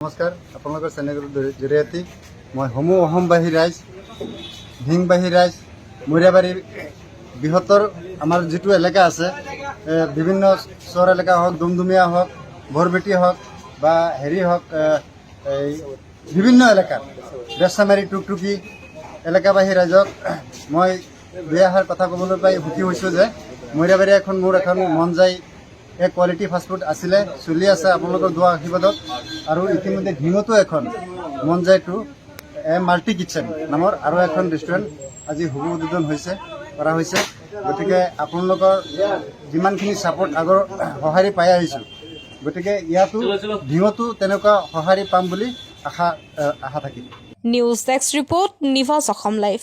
নমস্কাৰ আপোনালোকৰ চেনেলৰ জৰিয়তে মই সমূহ অসমবাসী ৰাইজ ঢিংবাসী ৰাইজ মৰিয়াবাৰীৰ বৃহত্তৰ আমাৰ যিটো এলেকা আছে বিভিন্ন চৰ এলেকা হওক ডুমডুমীয়া হওক বৰবেটি হওক বা হেৰি হওক বিভিন্ন এলেকাত বেচামাৰী টুকটুকি এলেকাবাসী ৰাইজক মই দুই এষাৰ কথা ক'বলৈ পাই সুখী হৈছোঁ যে মৰিয়াবাৰী মোৰ এখন মন যায় এক কোৱালিটি ফাষ্টফুড আছিলে চলি আছে আপোনালোকৰ দোৱা আশীৰ্বাদত আৰু ইতিমধ্যে ঢিঙতো এখন মন যায় টু মাল্টি কিটচেন নামৰ আৰু এখন ৰেষ্টুৰেণ্ট আজি শুভ উদ্বোধন কৰা হৈছে গতিকে আপোনালোকৰ যিমানখিনি ছাপোৰ্ট আগৰ সঁহাৰি পাই আহিছোঁ গতিকে ইয়াতো ঢিঙতো তেনেকুৱা সঁহাৰি পাম বুলি আশা থাকিল। নিউজ ডেস্ক ৰিপৰ্ট নিভাজ অসম লাইভ।